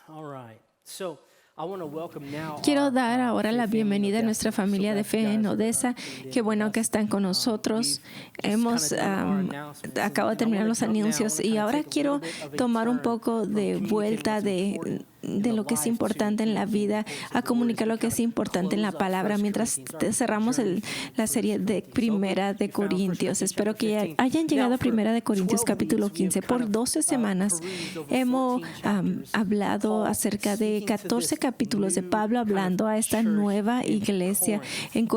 All right. So I want to welcome now Quiero dar our ahora la faith family bienvenida a of nuestra Odessa. So familia de glad you fe guys en are Odessa. tuning in Qué with bueno que us. están con nosotros. We've just Hemos kind of done our announcements, acabo de and I terminar want los to jump now. I anuncios want to y kind of ahora take a little quiero bit of a tomar un turn poco from de communicating vuelta what's important in de the lo que es life to importante en la being vida important to a the Lord comunicar as we lo que kind es of importante en la close up palabra 1 mientras Corinthians, our cerramos journey la through serie 1 de Corinthians. So hopefully Primera de you found 1 Corintios. Corinthians Espero chapter que 15. hayan Now llegado a for Primera de Corintios 12 capítulo weeks we have 15. kind Por of 12 semanas perused over hemos 14 chapters of hablado Paul acerca de speaking to 14 this capítulos de new Pablo kind of hablando a esta church nueva in iglesia Corinth. en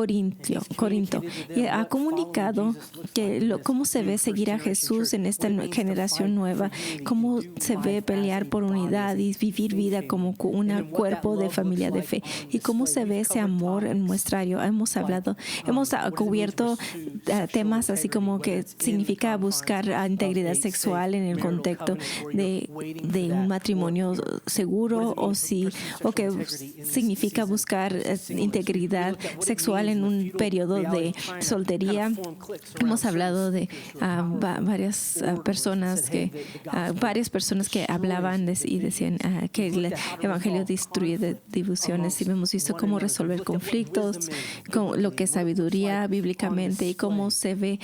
And he's Corinto. communicated to Y them ha what following comunicado Jesus looks like que in this cómo se new ve first seguir a generation Jesús church, en what esta it means to generación fight for nueva, unity cómo and do se ve life as pelear a por body, as unidad a y vivir faith vida como family, and un then what that cuerpo de love looks familia de like fe on y cómo display. se ve We've ese covered amor en topics muestrario. Hemos like hablado, what does it mean to cubierto pursue sexual temas así integrity, como whether que it's in the significa confines buscar of integridad a safe sexual en el marital contexto covenant, or you're waiting for de un that, or matrimonio what seguro does it mean o to pursue o sexual que integrity in this significa season buscar of singleness. We integridad looked at what it sexual means en in the un feudal periodo reality de of China to kind of soltería. form cliques around Hemos certain hablado de speakers who are powerful varias orators that personas said, hey, que the gospel varias personas que hablaban destroys y decían divisions. que We've el looked at how to evangelio resolve destruye conflict divisiones y amongst hemos visto one cómo another. We've resolver looked at what conflictos, wisdom is con lo biblically, que es what it looks sabiduría like on bíblicamente y cómo display. se ve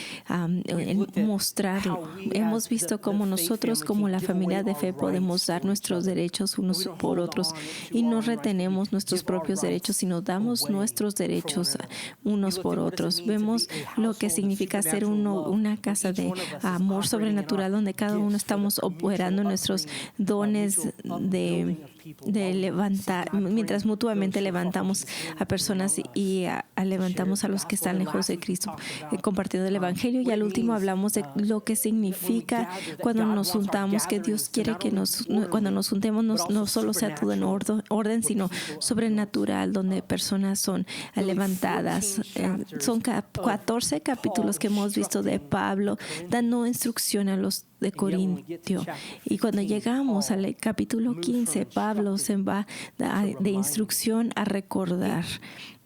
We've looked at mostrarlo. how we Hemos as visto the cómo faith nosotros family como can la give away familia de our fe podemos rights dar for each nuestros other. derechos And we unos don't por hold otros on y to no our own rights, but we retenemos nuestros give our propios derechos, rights sino damos away nuestros for one derechos another. unos We looked por at what does it otros. mean to be Vemos a lo que household of significa ser supernatural love una when casa each de one of us is amor operating in our sobrenatural donde cada uno gifts for the estamos operando mutual nuestros upbringing, dones mutual de upbuilding of people while we levantar, see God mientras bring mutuamente those who are following levantamos Jesus in a personas among us. y We levantamos a shared the los que gospel. están Then lejos last de week we Cristo, talked about compartiendo el Evangelio. Y what al it último means hablamos de lo que that when we significa gather, that cuando God nos wants our juntamos, que Dios gatherings to quiere not que only be cuando orderly, nos juntemos but also no solo sea todo en supernatural, orden, where sino people are built sobrenatural, donde personas son really levantadas. 14 chapters Son of 14 capítulos Paul que hemos visto de instructing Pablo the Corinthians. dando instrucción a los de And yet when we get to Corintio. chapter Y cuando 15, llegamos Paul al capítulo moves 15, from Pablo se va to de reminding. instrucción a recordar.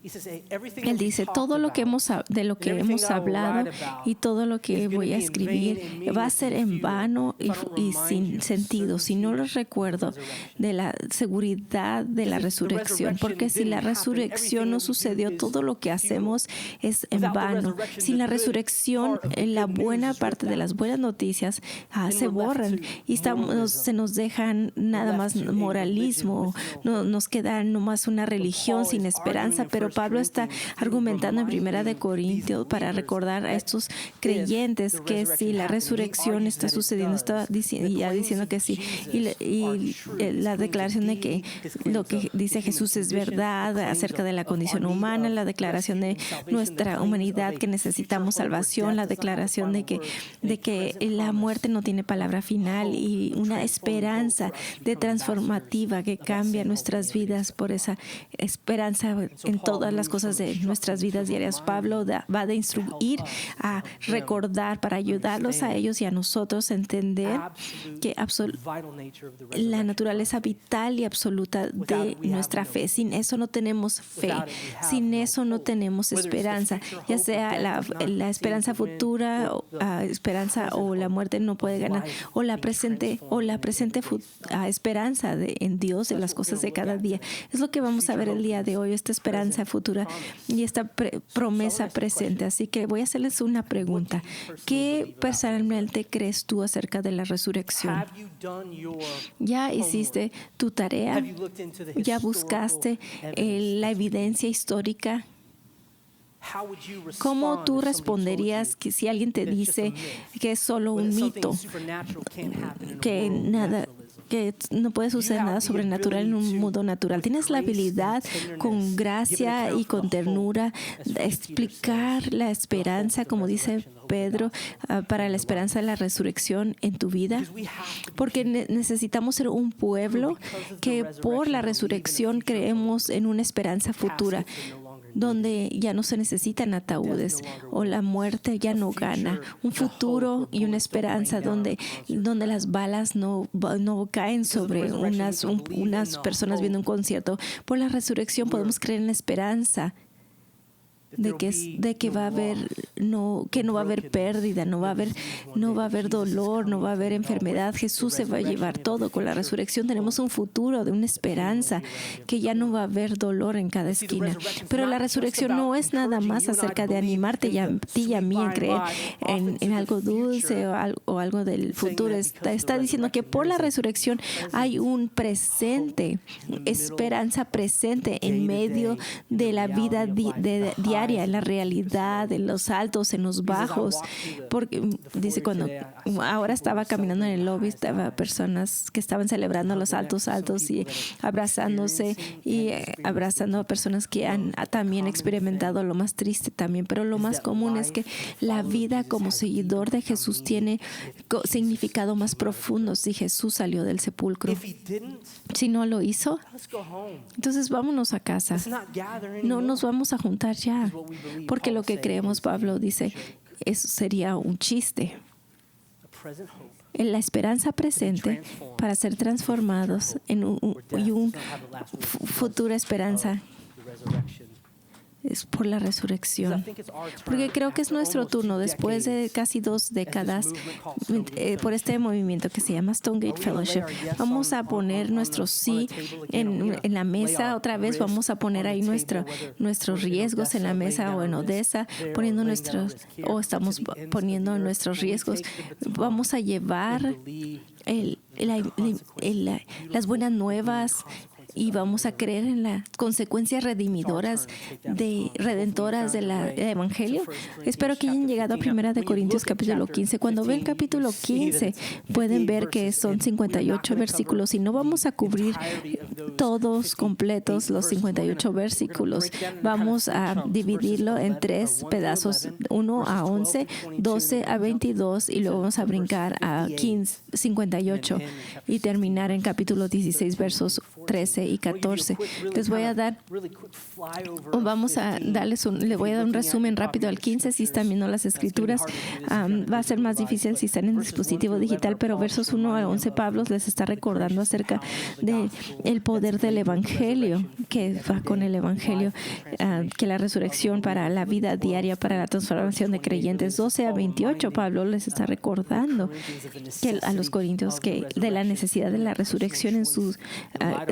He says, hey, everything Él that we dice, talked todo lo que about de lo and que everything hemos that I will hablado write about y todo lo is que going voy to a be in escribir vain and va a meaningless ser and en futile vano if I don't y remind you sin of the sentido si no certainty les recuerdo of the resurrection. de la seguridad de la Because if the resurrección. Porque resurrection si la didn't happen, resurrección no everything that we sucedió, do is todo lo que futile. hacemos es en Without the vano. resurrection, Sin the la good resurrección, part of the la good buena news is parte ripped de las out. buenas noticias Then se we're left borran to y moralism. se nos dejan nada We're más left to a religion moralismo, with no hope. nos queda nomás una But religión Paul sin is arguing esperanza. in Pero 1 Pablo está Corinthians, he will argumentando en remind Primera de these Corintios para believers recordar a that estos if creyentes the que si resurrection la happened, he resurrección argues está that it sucediendo, está does. The diciendo claims que of sí. Jesus Y are true. His la claims of declaración de que deity, his lo claims que of the dice human Jesús es condition, the verdad claims acerca de la of condición our need humana, of la declaración de rescue and salvation, the nuestra claims of humanidad a que future necesitamos hope where salvación, death la does not have the declaración final word, and a que present la muerte promise no tiene palabra of final hope, y of una transforming hope esperanza for us to de become ambassadors transformativa que of that cambia same hope in nuestras everything vidas that por we esa follow. esperanza So en Paul todas las moves cosas from de nuestras instructing to vidas diarias. reminding Pablo va de to help instruir us, to a help them recordar para ayudarlos a understand ellos y a nosotros a entender que absolute vital nature of the la resurrection naturaleza of Christ. vital y absoluta Without de it, we have nuestra no fe. hope. Sin eso no tenemos fe. Without it, we have Sin no eso no hope. tenemos Whether it's the esperanza. future Ya hope sea that death does not la seem esperanza to win, futura, or the esperanza present o la hope muerte no of puede ganar, life o la being presente transformed in everyday stuff. esperanza en Dios, So de that's las what we're cosas going de to cada look at día. today. Es lo que vamos a ver el día de hoy, esta esperanza Present futura promise. y esta promesa ask you a presente. question. Así que voy a hacerles una pregunta. What do you personally ¿Qué believe about the personalmente crees tú acerca de la resurrección? Have you done your ¿Ya homework? hiciste tu tarea? Have you looked into the ¿Ya historical buscaste evidence? la evidencia histórica? How would you ¿Cómo respond tú if somebody responderías told you que si alguien te that it's just a dice myth, que es solo or un that mito, something supernatural can't happen in a que world of nada, naturalism? que no puede suceder nada sobrenatural en un mundo natural? Tienes la habilidad con gracia y con ternura de explicar la esperanza, como dice Pedro, para la esperanza de la resurrección en tu vida, porque necesitamos ser un pueblo que por la resurrección creemos en una esperanza futura, donde ya no se necesitan ataúdes o la muerte ya no gana, un futuro y una esperanza donde las balas no caen sobre unas personas viendo un concierto. Por la resurrección podemos creer en la esperanza de que va a haber que no va a haber pérdida, no va a haber dolor, no va a haber enfermedad. Jesús se va a llevar todo. Con la resurrección tenemos un futuro, de una esperanza, que ya no va a haber dolor en cada esquina. Pero la resurrección no es nada más acerca de animarte a ti y a mí en creer en algo dulce o algo del futuro. Está diciendo que por la resurrección hay un presente, esperanza presente en medio de la vida diaria, en la realidad, en los altos, en los bajos. Porque dice, cuando ahora estaba caminando en el lobby, estaba personas que estaban celebrando los altos y abrazándose y abrazando a personas que han también experimentado lo más triste también. Pero lo más común es que la vida como seguidor de Jesús tiene significado más profundo si Jesús salió del sepulcro. Si no lo hizo, entonces vámonos a casa. No nos vamos a juntar ya, porque lo que creemos, Pablo dice, eso sería un chiste. En la esperanza presente para ser transformados en una futura esperanza es por la resurrección. Porque creo que es nuestro turno, después de casi 2 décadas, por este movimiento que se llama Stonegate Fellowship. Vamos a poner nuestro sí en la mesa otra vez. Vamos a poner ahí nuestros riesgos en la mesa, o en Odessa, estamos poniendo nuestros riesgos. Vamos a llevar las buenas nuevas, y vamos a creer en las consecuencias redentoras del Evangelio. Espero que hayan llegado a 1 Corintios capítulo 15. Cuando ven capítulo 15, pueden ver que son 58 versículos y no vamos a cubrir todos completos los 58 versículos. Vamos a dividirlo en 3 pedazos, 1 a 11, 12 a 22, y luego vamos a brincar a 58 y terminar en capítulo 16, versos 13 y 14. Les voy a dar, le voy a dar un resumen rápido al 15 si están viendo las escrituras. Va a ser más difícil si están en el dispositivo digital, pero versos 1 a 11, Pablo les está recordando acerca del poder del Evangelio, que va con el Evangelio, que la resurrección para la vida diaria, para la transformación de creyentes. 12 a 28, Pablo les está recordando a los corintios de la necesidad de la resurrección en sus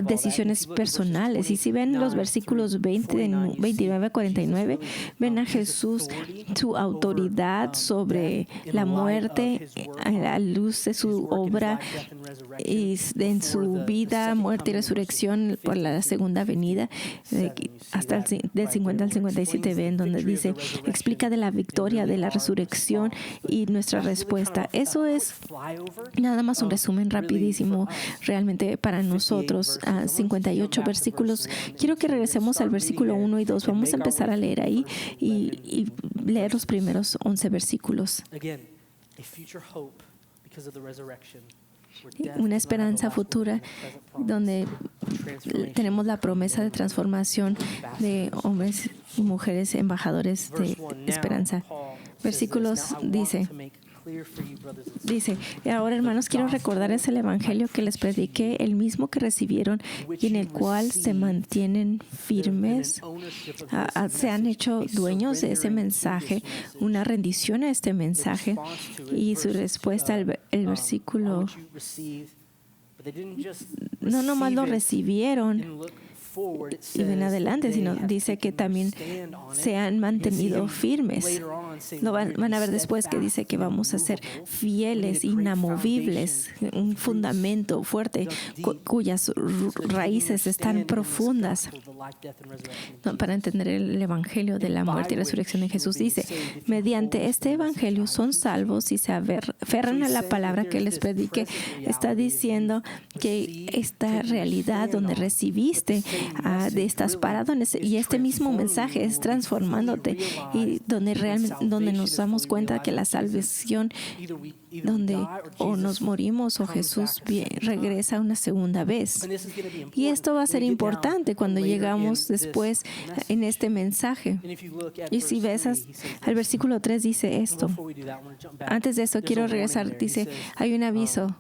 decisiones personales. Y si ven los versículos 29 a 49, ven a Jesús, su autoridad sobre la muerte, a la luz de su obra y en su vida, muerte y resurrección por la segunda venida. Hasta del 50 al 57 ven donde dice, explica de la victoria de la resurrección y nuestra respuesta. Eso es nada más un resumen rapidísimo realmente para nosotros. 58 versículos. Quiero que regresemos al versículo 1 y 2. Vamos a empezar a leer ahí y leer los primeros 11 versículos. Una esperanza futura donde tenemos la promesa de transformación de hombres y mujeres embajadores de esperanza. Versículos dice, ahora hermanos, quiero recordarles el evangelio que les prediqué, el mismo que recibieron y en el cual se mantienen firmes. Se han hecho dueños de ese mensaje, una rendición a este mensaje. Y su respuesta, el versículo, no nomás lo recibieron y ven adelante, sino dice que también se han mantenido firmes. Lo van a ver después, que dice que vamos a ser fieles, inamovibles, un fundamento fuerte cuyas raíces están profundas, para entender el evangelio de la muerte y resurrección de Jesús. Dice, mediante este evangelio son salvos y se aferran a la palabra que les predique. Está diciendo que esta realidad donde recibiste, estás parado y este mismo mensaje es transformándote, y donde nos damos cuenta que la salvación, donde o nos morimos o Jesús regresa una segunda vez. Y esto va a ser importante cuando llegamos después en este mensaje. Y si ves al versículo 3 dice esto. Antes de eso quiero regresar, dice, hay un aviso.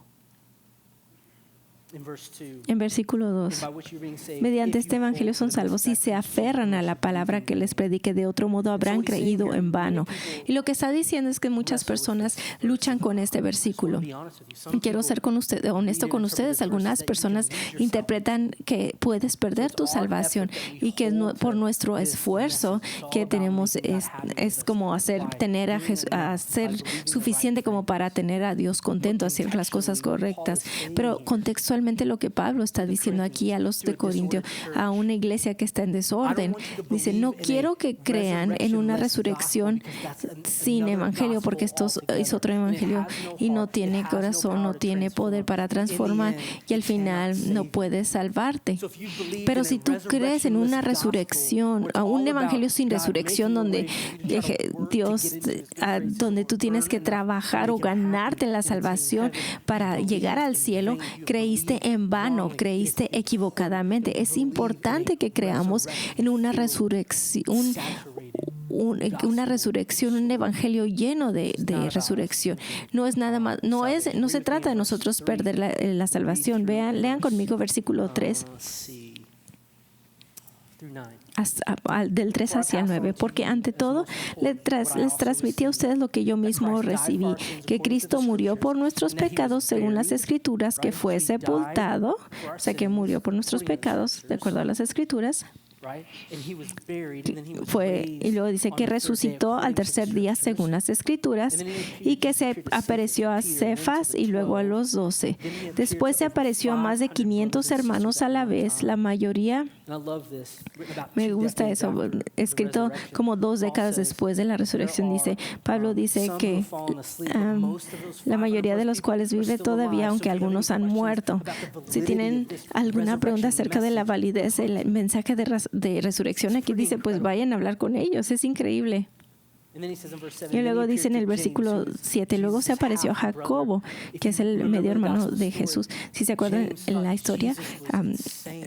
in verse 2, En versículo 2. by which you're being saved, Mediante if este you hold evangelio to son the salvos si se aferran a la palabra que les predique, de otro modo habrán creído en vano. Y lo que está diciendo es que muchas personas luchan con este versículo. be honest with you. Some Quiero ser honesto con ustedes. Algunas personas interpretan que puedes perder tu salvación y que por nuestro esfuerzo que tenemos es como ser suficiente como para tener a Dios contento, hacer las cosas correctas. Pero contextualmente lo que Pablo está diciendo aquí a los de Corintio, a una iglesia que está en desorden, dice: no quiero que crean en una resurrección sin evangelio, porque esto es otro evangelio y no tiene corazón, no tiene poder para transformar, y al final no puedes salvarte. Pero si tú crees en una resurrección, a un evangelio sin resurrección, donde donde tú tienes que trabajar o ganarte la salvación para llegar al cielo, creíste en vano, creíste equivocadamente. Es importante que creamos en una resurrección, un evangelio lleno de resurrección. No es nada más, no se trata de nosotros perder la salvación. Lean conmigo versículo 3. Let's see. Through 9. Del 3 hacia el 9, porque ante todo les transmití a ustedes lo que yo mismo recibí, que Cristo murió por nuestros pecados según las Escrituras, que fue sepultado, o sea que murió por nuestros pecados de acuerdo a las Escrituras, y luego dice que resucitó al tercer día según las Escrituras, y que se apareció a Cefas y luego a los 12. Después se apareció a más de 500 hermanos a la vez, la mayoría. Me gusta eso, escrito como 2 décadas después de la resurrección. Pablo dice que la mayoría de los cuales vive todavía, aunque algunos han muerto. Si tienen alguna pregunta acerca de la validez del mensaje de resurrección, aquí dice, pues vayan a hablar con ellos. Es increíble. Y luego dice en el versículo 7, luego se apareció a Jacobo, que es el medio hermano de Jesús. Si se acuerdan en la historia,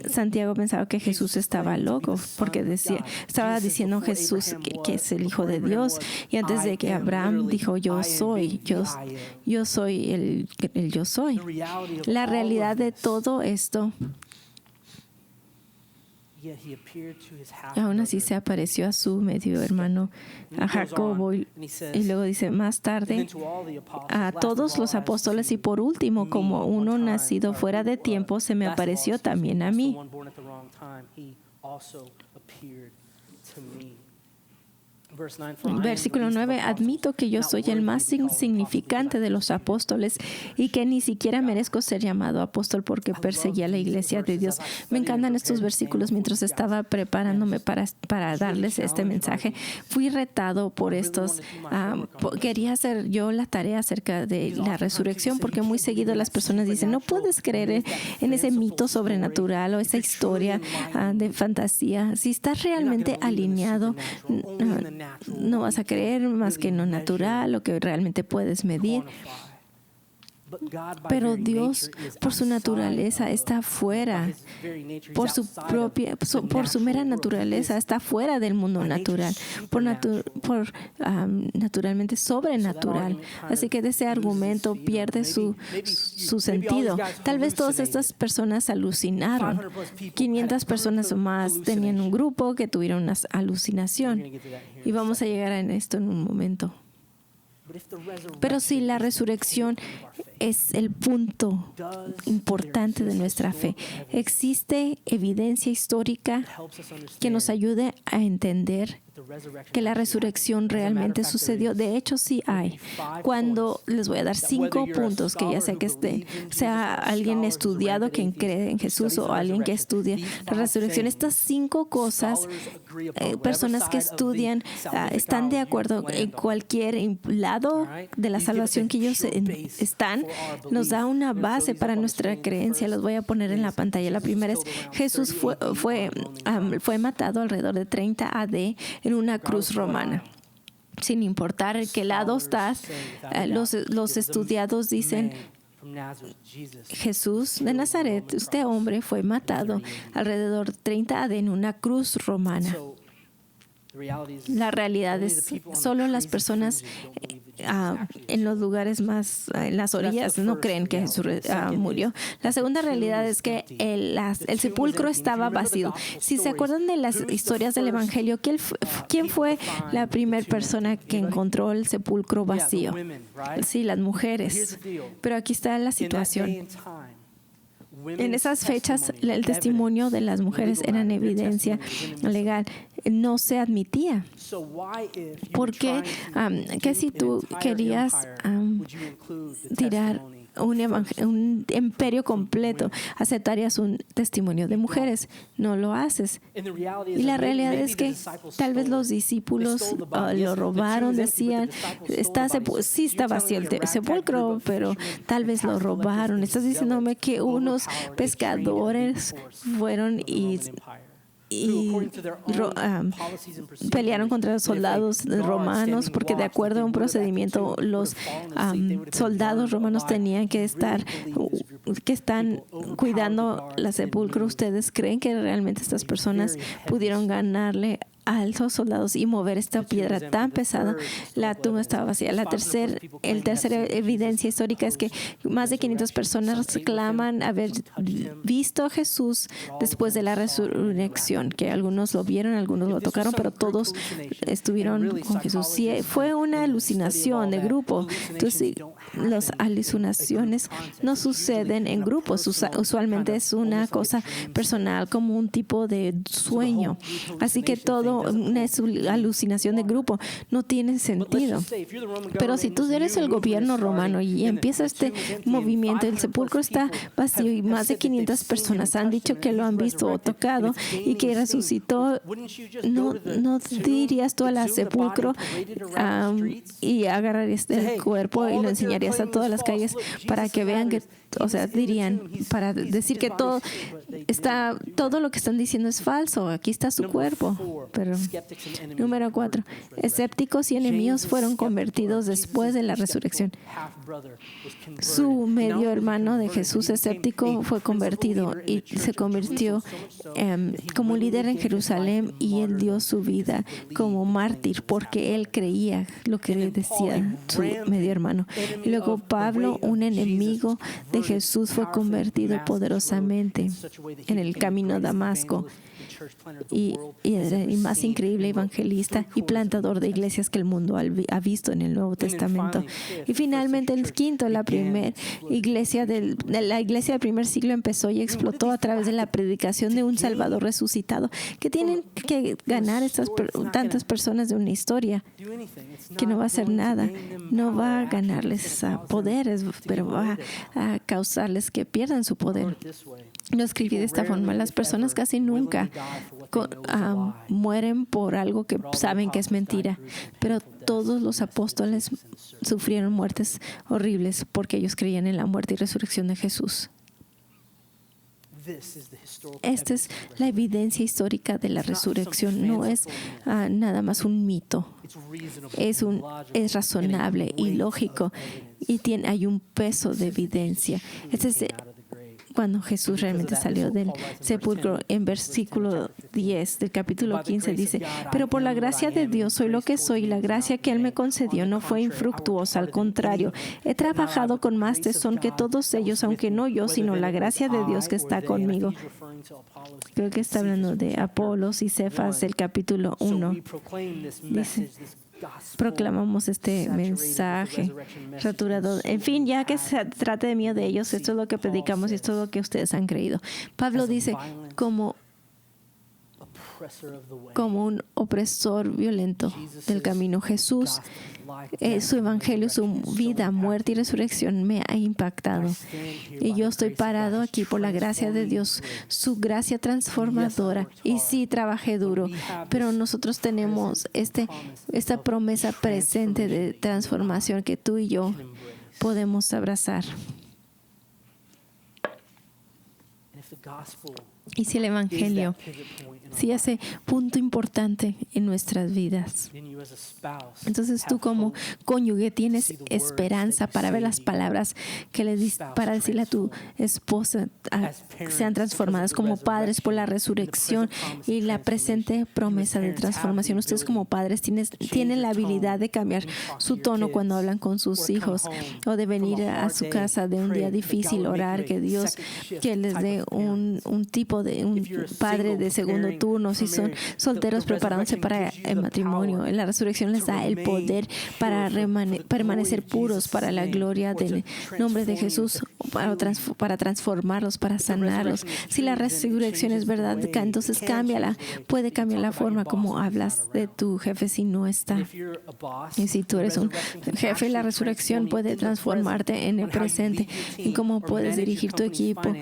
Santiago pensaba que Jesús estaba loco, porque estaba diciendo Jesús que es el Hijo de Dios. Y antes de que Abraham dijo, yo soy el yo soy. La realidad de todo esto, aún así se apareció a su medio hermano, a Jacobo, y luego dice más tarde a todos los apóstoles, y por último, como uno nacido fuera de tiempo, se me apareció también a mí. Versículo 9, admito que yo soy el más insignificante de los apóstoles y que ni siquiera merezco ser llamado apóstol porque perseguía la iglesia de Dios. Me encantan estos versículos. Mientras estaba preparándome para darles este mensaje, fui retado por estos. Quería hacer yo la tarea acerca de la resurrección, porque muy seguido las personas dicen, no puedes creer en ese mito sobrenatural o esa historia de fantasía. Si estás realmente alineado, no vas a creer más que en lo natural, lo que realmente puedes medir. Pero Dios, por su naturaleza, está fuera. Por su mera naturaleza, está fuera del mundo natural. Naturalmente sobrenatural. Así que ese argumento pierde su sentido. Tal vez todas estas personas alucinaron. 500 personas o más tenían un grupo que tuvieron una alucinación. Y vamos a llegar a esto en un momento. Pero si la resurrección es el punto importante de nuestra fe, existe evidencia histórica que nos ayude a entender que la resurrección realmente sucedió. De hecho, sí hay. Cuando les voy a dar 5 puntos, que ya sé que sea alguien estudiado que cree en Jesús o alguien que estudia la resurrección, estas 5 cosas, personas que estudian están de acuerdo en cualquier lado de la salvación que ellos están, nos da una base para nuestra creencia. Los voy a poner en la pantalla. La primera es: Jesús fue matado alrededor de 30 AD en una cruz romana. Sin importar en qué lado estás, los estudiados dicen: Jesús de Nazaret, este hombre, fue matado alrededor de 30 AD en una cruz romana. La realidad es, solo las personas en los lugares más, en las orillas, no creen que Jesús murió. La segunda realidad es que el sepulcro estaba vacío. Si se acuerdan de las historias del Evangelio, ¿quién fue la primera persona que encontró el sepulcro vacío? Sí, las mujeres. Pero aquí está la situación. En esas fechas, el testimonio de las mujeres era en evidencia legal. No se admitía. Porque, ¿qué si tú querías tirar un imperio completo, aceptarías un testimonio de mujeres? No lo haces. Y la realidad es que tal vez los discípulos lo robaron, decían, sí está vacío el sepulcro, pero tal vez lo robaron. Estás diciéndome que unos pescadores fueron y pelearon contra los soldados romanos, porque de acuerdo a un procedimiento los soldados romanos tenían que están cuidando la sepulcro. ¿Ustedes creen que realmente estas personas pudieron ganarle a esos soldados y mover esta piedra tan pesada? La tumba estaba vacía. La tercera evidencia histórica es que más de 500 personas claman haber visto a Jesús después de la resurrección, que algunos lo vieron, algunos lo tocaron, pero todos estuvieron con Jesús. Sí, fue una alucinación de grupo. Entonces, las alucinaciones no suceden en grupos. Usualmente es una cosa personal, como un tipo de sueño. Así que todo una alucinación de grupo no tiene sentido. Pero si tú eres el gobierno romano y empieza este movimiento, el sepulcro está vacío y más de 500 personas han dicho que lo han visto o tocado y que resucitó, ¿no dirías tú al sepulcro y agarrarías el cuerpo y lo enseñarías a todas las calles para que vean que, o sea, dirían, para decir que todo lo que están diciendo es falso, aquí está su cuerpo? Pero número 4, escépticos y enemigos fueron convertidos después de la resurrección. Su medio hermano de Jesús, escéptico, fue convertido y se convirtió como líder en Jerusalén, y él dio su vida como mártir porque él creía lo que decía su medio hermano. Y luego Pablo, un enemigo de Jesús, fue convertido poderosamente en el camino a Damasco. Y era el más increíble evangelista y plantador de iglesias que el mundo ha visto en el Nuevo Testamento. Y finalmente, el quinto, la iglesia del primer siglo empezó y explotó a través de la predicación de un Salvador resucitado. ¿Qué tienen que ganar tantas personas de una historia? Que no va a hacer nada. No va a ganarles poderes, pero va a causarles que pierdan su poder. Lo escribí de esta forma: las personas casi nunca mueren por algo que saben que es mentira, pero todos los apóstoles sufrieron muertes horribles porque ellos creían en la muerte y resurrección de Jesús. Esta es la evidencia histórica de la resurrección. No es nada más un mito. Es razonable y lógico, y hay un peso de evidencia. Este es cuando Jesús realmente salió del sepulcro. En versículo 10 del capítulo 15 dice: pero por la gracia de Dios soy lo que soy, y la gracia que Él me concedió no fue infructuosa. Al contrario, he trabajado con más tesón que todos ellos, aunque no yo, sino la gracia de Dios que está conmigo. Creo que está hablando de Apolos y Cefas del capítulo 1. Dice: proclamamos este mensaje restaurado. En fin, ya que se trate de mí o de ellos, esto es lo que predicamos y esto es lo que ustedes han creído. Pablo dice, como un opresor violento del camino, Jesús, su evangelio, su vida, muerte y resurrección me ha impactado. Y yo estoy parado aquí por la gracia de Dios, su gracia transformadora. Y sí, trabajé duro, pero nosotros tenemos esta promesa presente de transformación que tú y yo podemos abrazar. Y si el Evangelio, si ese punto importante en nuestras vidas, entonces tú como cónyuge tienes esperanza para ver las palabras que para decirle a tu esposa sean transformadas como padres por la resurrección y la presente promesa de transformación. Ustedes como padres tienen la habilidad de cambiar su tono cuando hablan con sus hijos o de venir a su casa de un día difícil, orar que Dios que les dé un tipo de un padre de segundo turno. Si son solteros preparándose para el matrimonio, la resurrección les da el poder para permanecer puros para la gloria del nombre de Jesús, para transformarlos, para sanarlos. Si la resurrección es verdad, entonces puede cambiar la forma como hablas de tu jefe si no está. Y si tú eres un jefe, la resurrección puede transformarte en el presente y cómo puedes dirigir tu equipo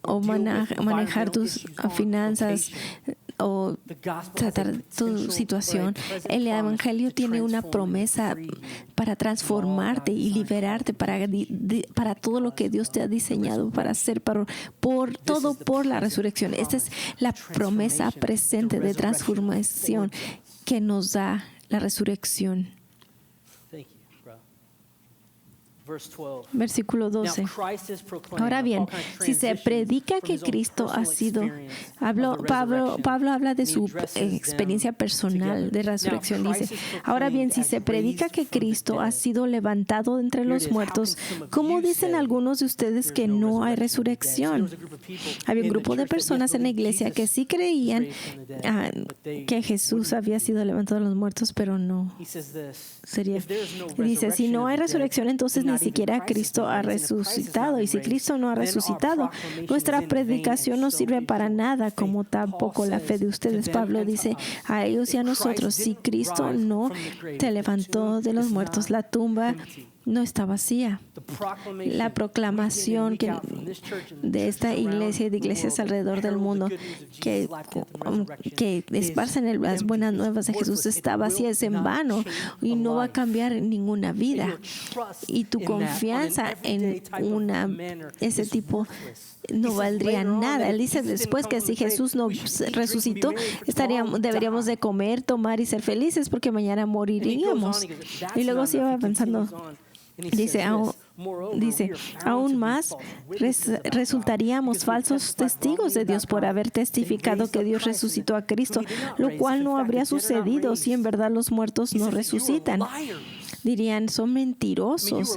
o manejar tus finanzas o tratar tu situación. El Evangelio tiene una promesa para transformarte y liberarte para todo lo que Dios te ha diseñado para hacer, por la resurrección. Esta es la promesa presente de transformación que nos da la resurrección. Versículo 12. Ahora bien, si se predica que Cristo ha sido, Pablo habla de su experiencia personal de resurrección. Dice, ahora bien, si se predica que Cristo ha sido levantado de entre los muertos, ¿cómo dicen algunos de ustedes que no hay resurrección? Había un grupo de personas en la iglesia que sí creían que Jesús había sido levantado de los muertos, pero no sería. Dice, si no hay resurrección, entonces ni siquiera Cristo ha resucitado. Y si Cristo no ha resucitado, nuestra predicación no sirve para nada, como tampoco la fe de ustedes. Pablo dice a ellos y a nosotros, si Cristo no te levantó de los muertos, la tumba no está vacía. La proclamación de esta iglesia y de iglesias alrededor del mundo que esparcen las buenas nuevas de Jesús está vacía, es en vano y no va a cambiar ninguna vida. Y tu confianza en ese tipo no valdría nada. Él dice después que si Jesús no resucitó, deberíamos de comer, tomar y ser felices porque mañana moriríamos. Y luego sigue avanzando. Dice, aún más, resultaríamos falsos testigos de Dios por haber testificado que Dios resucitó a Cristo, lo cual no habría sucedido si en verdad los muertos no resucitan. Dirían, son mentirosos.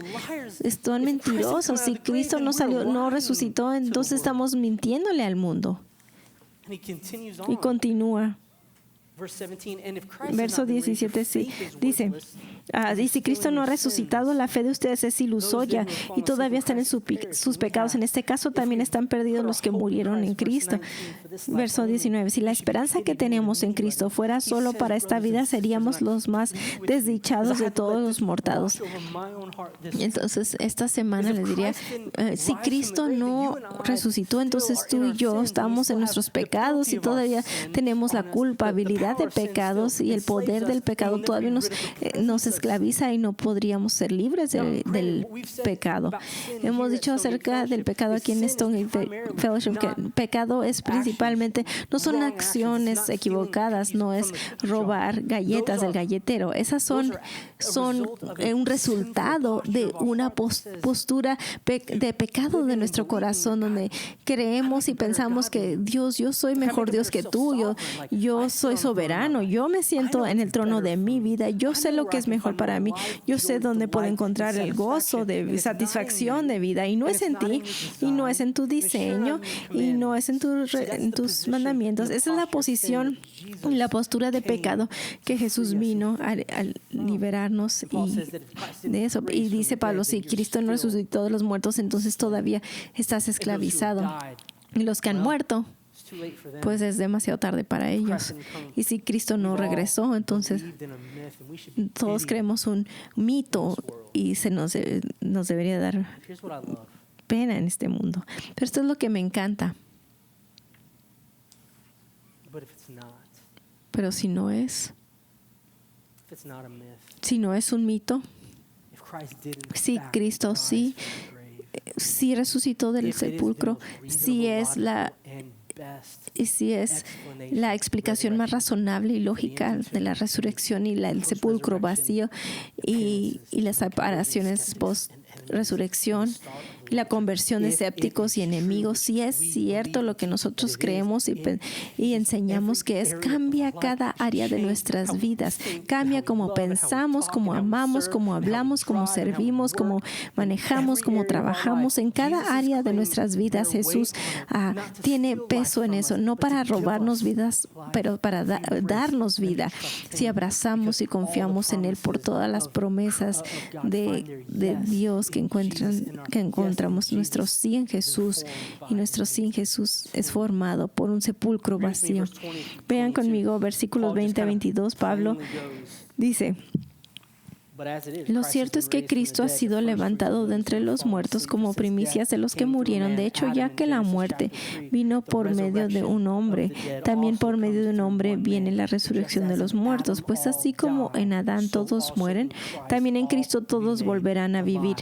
Están mentirosos. Si Cristo no resucitó, entonces estamos mintiéndole al mundo. Y continúa. Verso 17 dice, y si Cristo no ha resucitado, la fe de ustedes es ilusoria y todavía están en sus pecados. En este caso también están perdidos los que murieron en Cristo. Verso 19, si la esperanza que tenemos en Cristo fuera solo para esta vida, seríamos los más desdichados de todos los mortales. Entonces, esta semana les diría, si Cristo no resucitó, entonces tú y yo estamos en nuestros pecados y todavía tenemos la culpabilidad de pecados y el poder del pecado todavía nos esclaviza y no podríamos ser libres del pecado. Hemos dicho acerca del pecado aquí en Stone Fellowship que el pecado es principalmente, no son acciones equivocadas, no es robar galletas del galletero. Esas son un resultado de una postura de pecado de nuestro corazón, donde creemos y pensamos que Dios, yo soy mejor Dios que tú, yo soy soberano, yo me siento en el trono de mi vida, yo sé lo que es mejor para mí, yo sé dónde puedo encontrar el gozo de satisfacción de vida, y no es en ti, y no es en tu diseño, y no es en tus mandamientos. Esa es la posición y la postura de pecado que Jesús vino a liberarnos de eso. Y dice Pablo, si Cristo no resucitó de los muertos, entonces todavía estás esclavizado. Y los que han muerto, pues es demasiado tarde para ellos. Y si Cristo no regresó, entonces todos creemos un mito y nos debería dar pena en este mundo. Pero esto es lo que me encanta. Pero si no es un mito, si Cristo sí resucitó del sepulcro, si es y si es la explicación más razonable y lógica de la resurrección y el sepulcro vacío y las separaciones post-resurrección y la conversión de escépticos y enemigos, si es cierto lo que nosotros creemos y enseñamos que es, cambia cada área de nuestras vidas, cambia cómo pensamos, cómo amamos, cómo hablamos, cómo servimos, cómo manejamos, cómo trabajamos. En cada área de nuestras vidas Jesús tiene peso en eso, no para robarnos vidas, pero para darnos vida. Si abrazamos y confiamos en Él por todas las promesas de Dios que encontramos, nuestro sí en Jesús, y nuestro sí en Jesús es formado por un sepulcro vacío. Vean conmigo versículos 20 a 22. Pablo dice: lo cierto es que Cristo ha sido levantado de entre los muertos como primicias de los que murieron. De hecho, ya que la muerte vino por medio de un hombre, también por medio de un hombre viene la resurrección de los muertos. Pues así como en Adán todos mueren, también en Cristo todos volverán a vivir.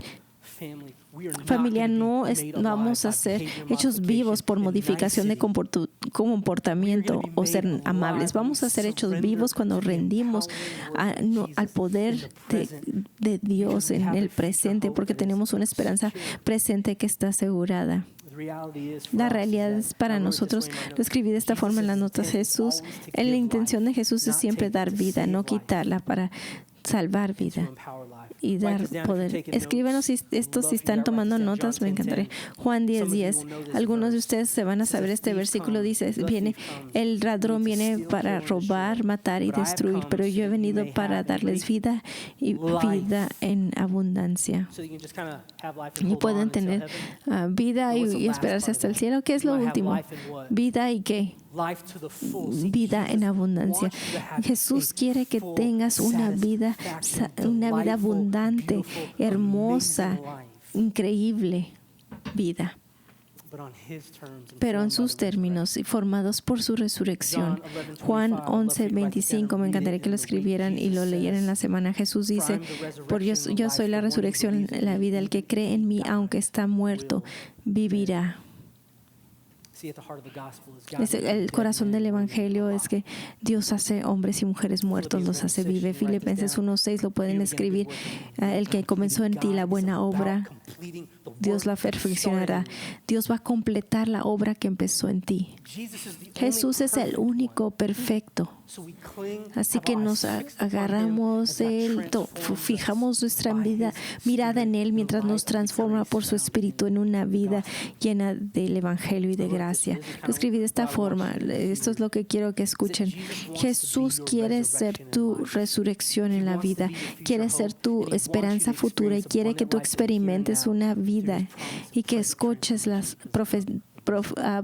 Familia, no vamos a ser hechos vivos por modificación de comportamiento o ser amables. Vamos a ser hechos vivos cuando rendimos al poder de Dios en el presente, porque tenemos una esperanza presente que está asegurada. La realidad es para nosotros, lo escribí de esta forma en las notas: Jesús, la intención de Jesús es siempre dar vida, no quitarla, para salvar vida y dar poder. Escríbanos esto si están tomando notas, me encantaría. Juan 10:10. Algunos de ustedes se van a saber este versículo. Dice, el ladrón viene para robar, matar y destruir, pero yo he venido para darles vida y vida en abundancia. Y pueden tener vida y esperarse hasta el cielo. ¿Qué es lo último? Vida y ¿qué? Vida en abundancia. Jesús quiere que tengas una vida abundante, hermosa, increíble vida, pero en sus términos y formados por su resurrección. Juan 11:25, me encantaría que lo escribieran y lo leyeran en la semana. Jesús dice: yo soy la resurrección, la vida. El que cree en mí, aunque está muerto, vivirá. El corazón del Evangelio es que Dios hace hombres y mujeres muertos, los hace vivir. Filipenses 1:6 lo pueden escribir. El que comenzó en ti la buena obra, Dios la perfeccionará. Dios va a completar la obra que empezó en ti. Jesús es el único perfecto. Así que nos agarramos de Él, fijamos nuestra mirada en Él mientras nos transforma por su Espíritu en una vida llena del Evangelio y de gracia. Lo escribí de esta forma. Esto es lo que quiero que escuchen. Jesús quiere ser tu resurrección en la vida. Quiere ser tu esperanza futura y quiere que tú experimentes una vida y que escuches las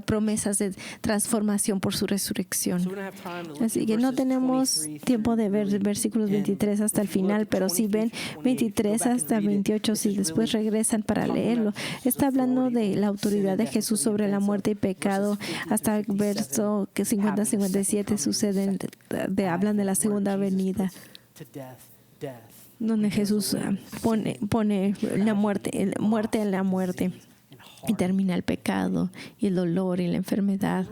promesas de transformación por su resurrección. Así que no tenemos tiempo de ver versículos 23 hasta el final, pero si ven 23 hasta 28, si después regresan para leerlo, está hablando de la autoridad de Jesús sobre la muerte y pecado. Hasta el verso 50-57 suceden, hablan de la segunda venida, donde Jesús pone la muerte en la muerte y termina el pecado y el dolor y la enfermedad.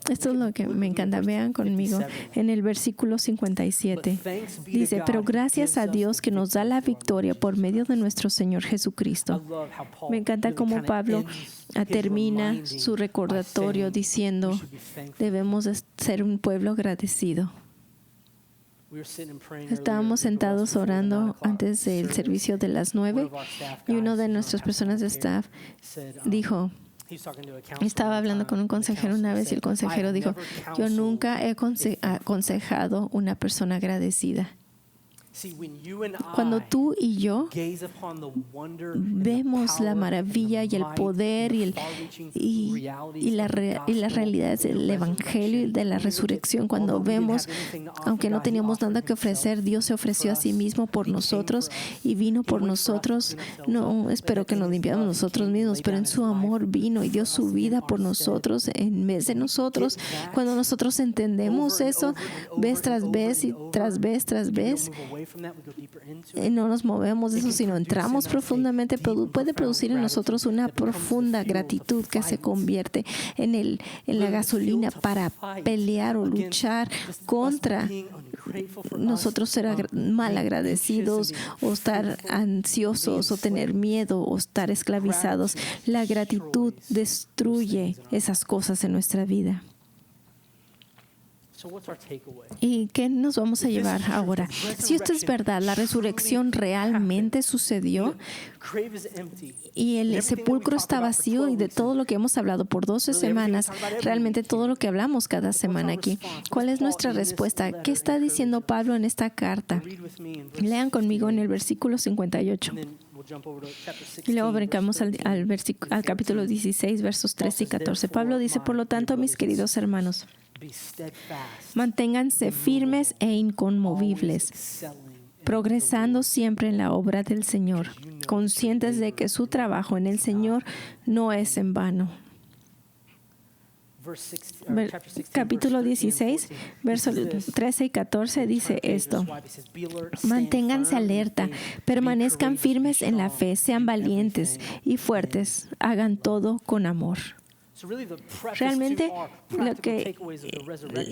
Esto es lo que me encanta. Vean conmigo en el versículo 57. Dice: pero gracias a Dios que nos da la victoria por medio de nuestro Señor Jesucristo. Me encanta cómo Pablo termina su recordatorio diciendo: debemos de ser un pueblo agradecido. Estábamos sentados orando antes del servicio de las 9 y uno de nuestras personas de staff dijo, estaba hablando con un consejero una vez y el consejero dijo: yo nunca he aconsejado una persona agradecida. Cuando tú y yo vemos la maravilla y el poder y las realidades del Evangelio y de la resurrección, cuando vemos, aunque no teníamos nada que ofrecer, Dios se ofreció a sí mismo por nosotros y vino por nosotros. No espero que nos limpiamos nosotros mismos, pero en su amor vino y dio su vida por nosotros en vez de nosotros. Cuando nosotros entendemos eso, vez tras vez y tras vez, no nos movemos de eso, sino entramos profundamente, puede producir en nosotros una profunda gratitud que se convierte en la gasolina para pelear o luchar contra nosotros ser mal agradecidos o estar ansiosos o tener miedo o estar esclavizados. La gratitud destruye esas cosas en nuestra vida. ¿Y qué nos vamos a llevar ahora? Si esto es verdad, la resurrección realmente sucedió y el sepulcro está vacío, y de todo lo que hemos hablado por 12 semanas, realmente todo lo que hablamos cada semana aquí, ¿cuál es nuestra respuesta? ¿Qué está diciendo Pablo en esta carta? Lean conmigo en el versículo 58. Y luego brincamos al capítulo 16, versos 13 y 14. Pablo dice: por lo tanto, mis queridos hermanos, manténganse firmes e inconmovibles, progresando siempre en la obra del Señor, conscientes de que su trabajo en el Señor no es en vano. Capítulo 16, versos 13 y 14 dice esto: manténganse alerta, permanezcan firmes en la fe, sean valientes y fuertes, hagan todo con amor. Realmente,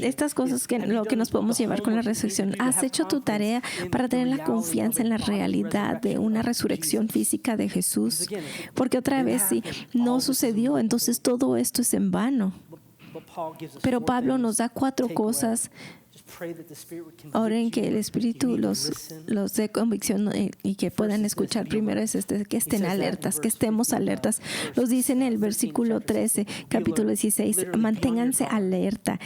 estas cosas lo que nos podemos llevar con la resurrección. ¿Has hecho tu tarea para tener la confianza en la realidad de una resurrección física de Jesús? Porque otra vez, si no sucedió, entonces todo esto es en vano. Pero Pablo nos da 4 cosas. Oren que el Espíritu los dé convicción y que puedan escuchar. Primero es que estén alertas, que estemos alertas. Los dice en el versículo 13, capítulo 16, manténganse alerta,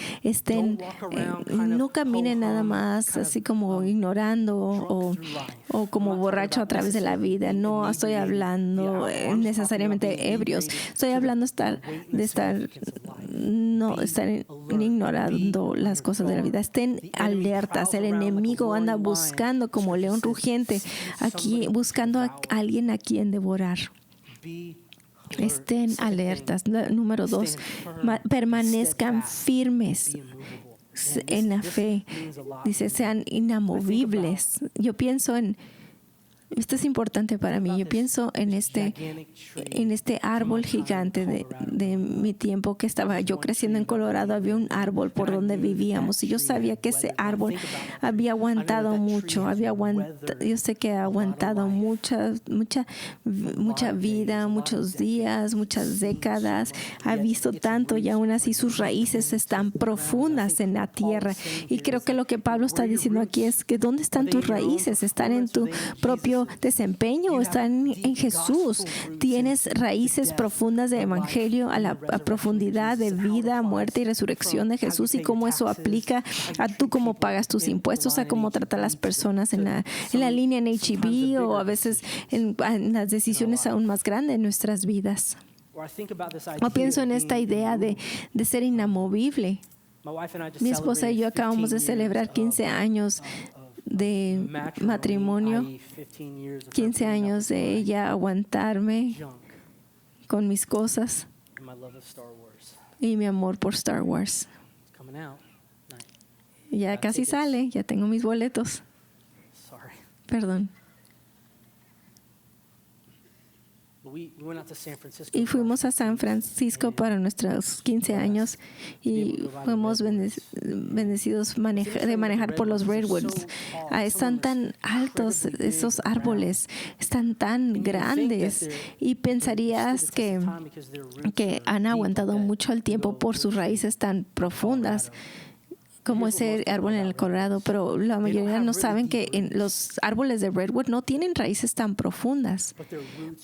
no caminen nada más así como ignorando o como borracho a través de la vida. No estoy hablando necesariamente ebrios, estoy hablando de estar ignorando las cosas de la vida. Estén alertas. El enemigo anda buscando como león rugiente, aquí buscando a alguien a quien devorar. Estén alertas. Número 2, permanezcan firmes en la fe. Dice, sean inamovibles. Yo pienso esto es importante para mí. Yo pienso en este árbol gigante de mi tiempo que estaba yo creciendo en Colorado. Había un árbol por donde vivíamos y yo sabía que ese árbol había aguantado mucho. Yo sé que ha aguantado mucha vida, muchos días, muchas décadas. Ha visto tanto y aún así sus raíces están profundas en la tierra. Y creo que lo que Pablo está diciendo aquí es que ¿dónde están tus raíces? ¿Están en tu propio desempeño o están en Jesús? Tienes raíces profundas de evangelio, a la profundidad de vida, muerte y resurrección de Jesús, y cómo eso aplica a tú cómo pagas tus impuestos, a cómo tratas a las personas en la línea en H-E-B o a veces en las decisiones aún más grandes en nuestras vidas. O pienso en esta idea de ser inamovible. Mi esposa y yo acabamos de celebrar 15 años de matrimonio, 15 años de ella aguantarme con mis cosas y mi amor por Star Wars. Ya casi sale, ya tengo mis boletos. Perdón. Y fuimos a San Francisco para nuestros 15 años y fuimos bendecidos de manejar por los Redwoods. Están tan altos esos árboles, están tan grandes y pensarías que han aguantado mucho el tiempo por sus raíces tan profundas, como ese árbol en el Colorado, pero la mayoría no saben que los árboles de Redwood no tienen raíces tan profundas,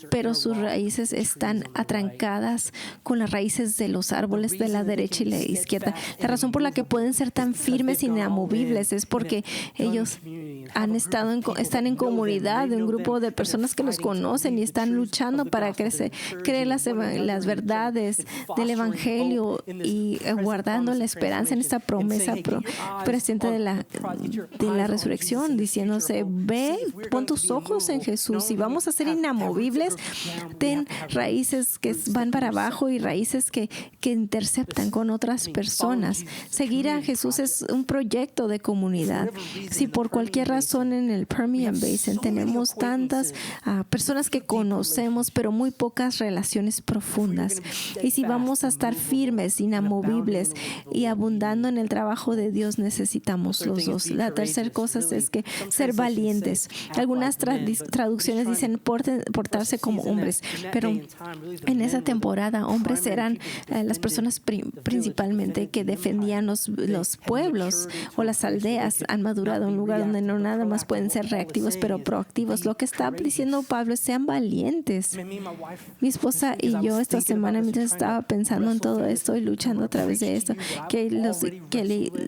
pero sus raíces están atrancadas con las raíces de los árboles de la derecha y la izquierda. La razón por la que pueden ser tan firmes e inamovibles es porque ellos están en comunidad de un grupo de personas que los conocen y están luchando para creer las verdades del Evangelio y guardando la esperanza en esta promesa presente de la resurrección, diciéndose: ve, pon tus ojos en Jesús y vamos a ser inamovibles. Ten raíces que van para abajo y raíces que interceptan con otras personas. Seguir a Jesús es un proyecto de comunidad. Si por cualquier razón razón en el Permian Basin tenemos tantas personas que conocemos, pero muy pocas relaciones profundas. Y si vamos a estar firmes, inamovibles y abundando en el trabajo de Dios, necesitamos los dos. La tercera cosa es que ser valientes. Algunas traducciones dicen portarse como hombres, pero en esa temporada hombres eran las personas principalmente que defendían los pueblos o las aldeas. Han madurado a un lugar donde no nada más pueden ser reactivos, pero proactivos. Lo que está diciendo Pablo es: sean valientes. Mi esposa y yo esta semana, mientras estaba pensando en todo esto y luchando a través de esto,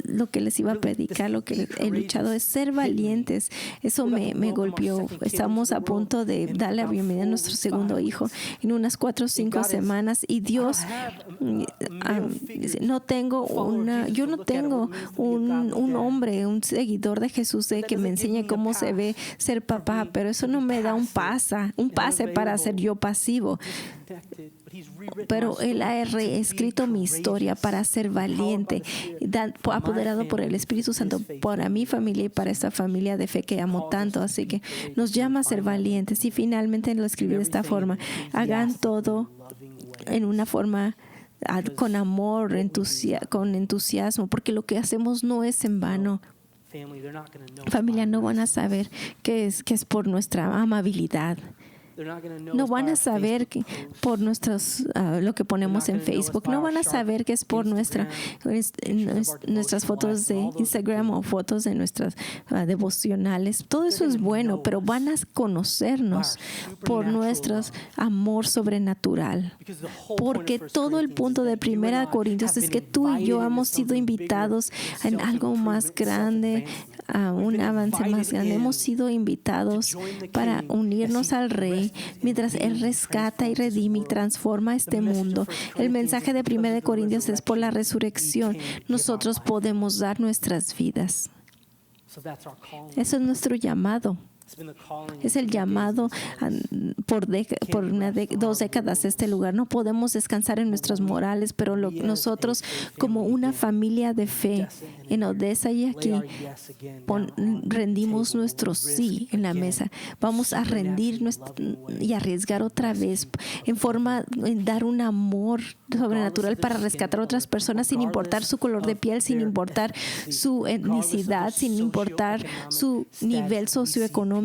lo que les iba a predicar, lo que he luchado es ser valientes. Eso me golpeó. Estamos a punto de darle la bienvenida a nuestro segundo hijo en unas 4 o 5 semanas, y Dios yo no tengo un hombre, un seguidor de Jesús que me enseñe cómo se ve ser papá, pero eso no me da un pase para ser yo pasivo. Pero Él ha reescrito mi historia para ser valiente, apoderado por el Espíritu Santo, para mi familia y para esta familia de fe que amo tanto. Así que nos llama a ser valientes. Y finalmente lo escribí de esta forma: hagan todo en una forma con amor, con entusiasmo, porque lo que hacemos no es en vano. Familia, no van a saber que es por nuestra amabilidad. No van a saber que por lo que ponemos en Facebook. No van a saber que es por nuestras fotos de Instagram o fotos de nuestras devocionales. Todo eso es bueno, pero van a conocernos por nuestro amor sobrenatural. Porque todo el punto de 1 Corintios es que tú y yo hemos sido invitados en algo más grande, a un avance más grande. Hemos sido invitados para unirnos al Rey mientras Él rescata y redime y transforma este mundo. El mensaje de 1 Corintios es: por la resurrección nosotros podemos dar nuestras vidas. Eso es nuestro llamado. Es el llamado por 2 décadas a este lugar. No podemos descansar en nuestros morales, pero nosotros, como una familia de fe en Odessa y aquí, rendimos nuestro sí en la mesa. Vamos a rendir y arriesgar otra vez en dar un amor sobrenatural para rescatar a otras personas, sin importar su color de piel, sin importar su etnicidad, sin importar su nivel socioeconómico.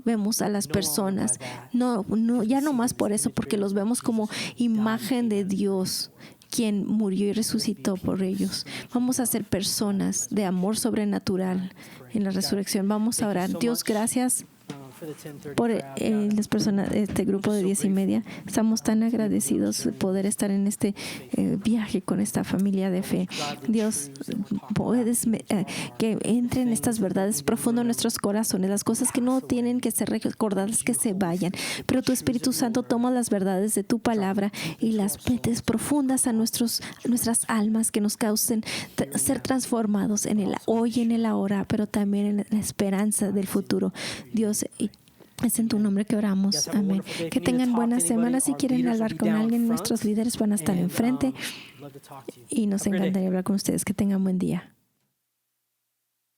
Vemos a las personas, ya no más por eso, porque los vemos como imagen de Dios, quien murió y resucitó por ellos. Vamos a ser personas de amor sobrenatural en la resurrección. Vamos a orar. Dios, gracias por las personas de este grupo de 10:30. Estamos tan agradecidos de poder estar en este viaje con esta familia de fe. Dios, puedes que entren estas verdades profundas en nuestros corazones, las cosas que no tienen que ser recordadas, que se vayan. Pero tu Espíritu Santo toma las verdades de tu palabra y las metes profundas a nuestras almas, que nos causen ser transformados en el hoy y en el ahora, pero también en la esperanza del futuro. Dios, es en tu nombre que oramos. Amén. Que tengan buenas semanas. Si quieren hablar con alguien, nuestros líderes van a estar enfrente y nos encantaría hablar con ustedes. Que tengan buen día.